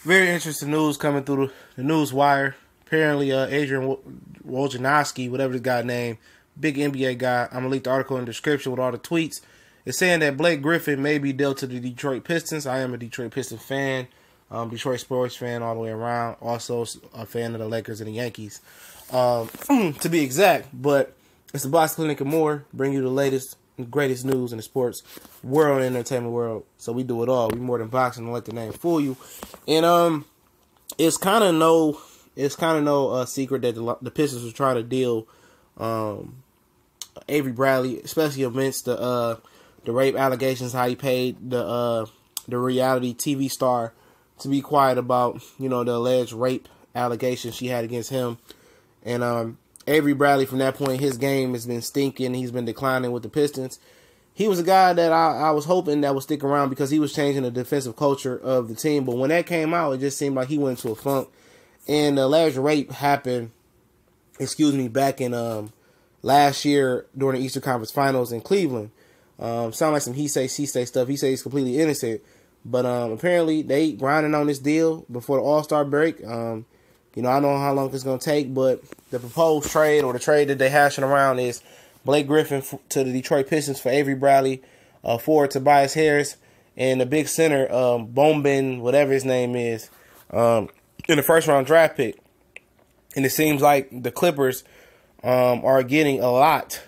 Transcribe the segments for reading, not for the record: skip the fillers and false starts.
Very interesting news coming through the news wire. Apparently, Adrian Wojnarowski, whatever the guy name, big NBA guy. I'm gonna link the article in the description with all the tweets. It's saying that Blake Griffin may be dealt to the Detroit Pistons. I am a Detroit Pistons fan, Detroit sports fan all the way around. Also a fan of the Lakers and the Yankees, to be exact. But it's the Box Clinic and more. Bring you the latest and greatest news in the sports world and entertainment world. So we do it all. We more than boxing. Don't let the name fool you. And it's kind of no secret that the Pistons was trying to deal Avery Bradley, especially amidst the rape allegations. How he paid the reality TV star to be quiet about the alleged rape allegations she had against him. And Avery Bradley, from that point, his game has been stinking. He's been declining with the Pistons. He was a guy that I was hoping that would stick around because he was changing the defensive culture of the team. But when that came out, it just seemed like he went into a funk. And the alleged rape happened, back in last year during the Eastern Conference Finals in Cleveland. Sound like some he say, she say stuff. He says he's completely innocent. But apparently they grinding on this deal before the All-Star break. I don't know how long it's going to take, but the proposed trade or the trade that they're hashing around is Blake Griffin to the Detroit Pistons for Avery Bradley, forward Tobias Harris, and the big center, Bombin, whatever his name is, in the first-round draft pick. And it seems like the Clippers are getting a lot.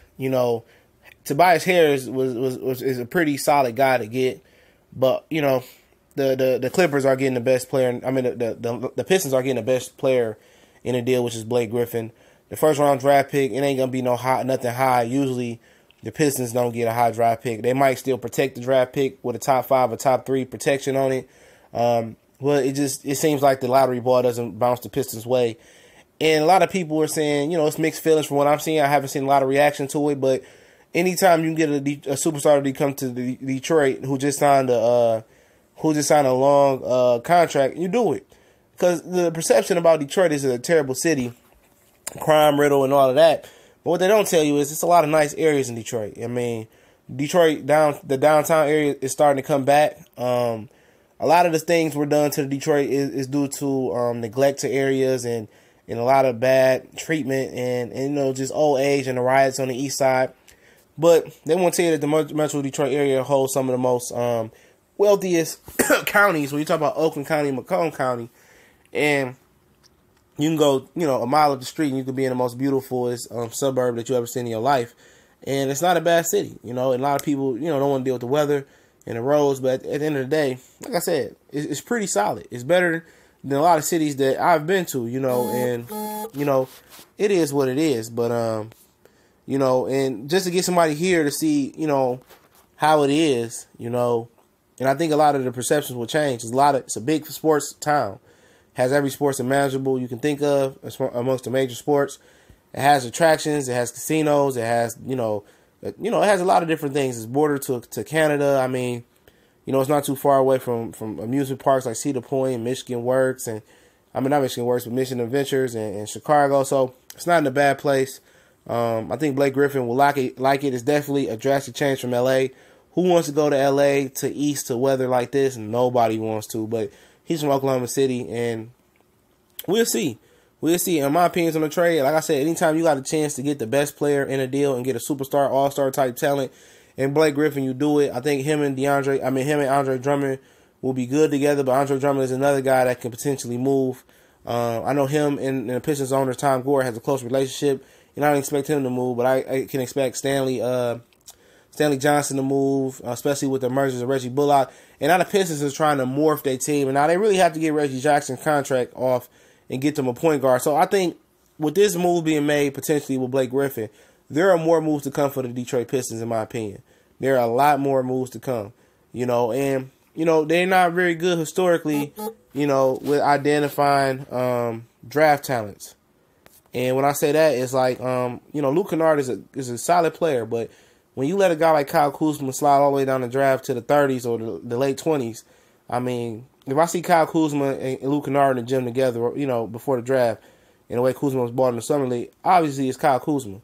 Tobias Harris is a pretty solid guy to get, but, the Clippers are getting the best player. I mean, the Pistons are getting the best player in the deal, which is Blake Griffin. The first round draft pick, it ain't gonna be nothing high. Usually, the Pistons don't get a high draft pick. They might still protect the draft pick with a top 5 or top 3 protection on it. Well, it seems like the lottery ball doesn't bounce the Pistons' way, and a lot of people are saying, it's mixed feelings from what I'm seeing. I haven't seen a lot of reaction to it, but anytime you can get a superstar to come to Detroit who just signed a long contract, you do it. Because the perception about Detroit is a terrible city, crime riddle and all of that. But what they don't tell you is it's a lot of nice areas in Detroit. I mean, Detroit, the downtown area is starting to come back. A lot of the things were done to Detroit is due to neglect to areas and a lot of bad treatment and just old age and the riots on the east side. But they won't tell you that the Metro Detroit area holds some of the most wealthiest counties. When you talk about Oakland County and Macomb County, and you can go, a mile up the street and you could be in the most beautiful suburb that you ever seen in your life. And it's not a bad city, and a lot of people, don't want to deal with the weather and the roads. But at the end of the day, like I said, it's pretty solid. It's better than a lot of cities that I've been to, and, it is what it is. But, and just to get somebody here to see, how it is, and I think a lot of the perceptions will change. It's a big sports town. It has every sports imaginable you can think of amongst the major sports. It has attractions. It has casinos. It has, it has a lot of different things. It's bordered to Canada. I mean, it's not too far away from amusement parks like Cedar Point, Michigan Works, and not Michigan Works, but Mission Adventures and Chicago. So it's not in a bad place. I think Blake Griffin will like it. It's definitely a drastic change from LA. Who wants to go to LA to east to weather like this? Nobody wants to, but he's from Oklahoma City, and we'll see. We'll see. In my opinions on the trade, like I said, anytime you got a chance to get the best player in a deal and get a superstar, all-star type talent, and Blake Griffin, you do it. I think him and Andre Drummond will be good together, but Andre Drummond is another guy that can potentially move. I know him and the Pistons owner, Tom Gore, has a close relationship, and I don't expect him to move, but I can expect Stanley Johnson to move, especially with the emergence of Reggie Bullock. And now the Pistons is trying to morph their team, and now they really have to get Reggie Jackson's contract off and get them a point guard. So I think with this move being made potentially with Blake Griffin, there are more moves to come for the Detroit Pistons, in my opinion. There are a lot more moves to come, and they're not very good historically, with identifying draft talents. And when I say that, it's like, Luke Kennard is a solid player, but when you let a guy like Kyle Kuzma slide all the way down the draft to the 30s or the late 20s, I mean, if I see Kyle Kuzma and Luke Kennard in the gym together, before the draft, and the way Kuzma was bought in the summer league, obviously it's Kyle Kuzma.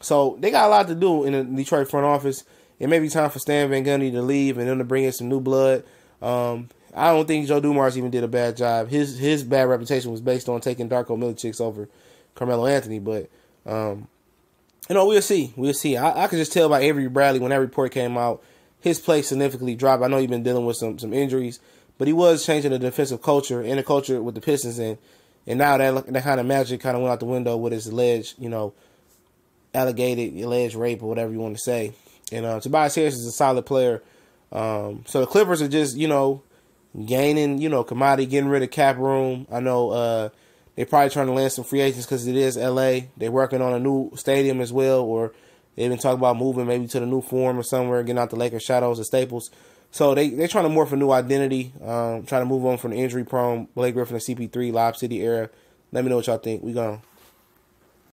So they got a lot to do in the Detroit front office. It may be time for Stan Van Gundy to leave and them to bring in some new blood. I I don't think Joe Dumars even did a bad job. His bad reputation was based on taking Darko Milicic over Carmelo Anthony. But, we'll see. We'll see. I could just tell by Avery Bradley when that report came out, his play significantly dropped. I know he's been dealing with some injuries, but he was changing the defensive culture and the culture with the Pistons. And now that kind of magic kind of went out the window with his alleged, alleged rape or whatever you want to say. And Tobias Harris is a solid player. So the Clippers are just, gaining, commodity, getting rid of cap room. I know they're probably trying to land some free agents because it is L.A. They're working on a new stadium as well, or they've been talking about moving maybe to the new Forum or somewhere, getting out the Lakers shadows or Staples. So they're trying to morph a new identity, trying to move on from the injury-prone Blake Griffin and CP3 Lob City era. Let me know what y'all think. We gone.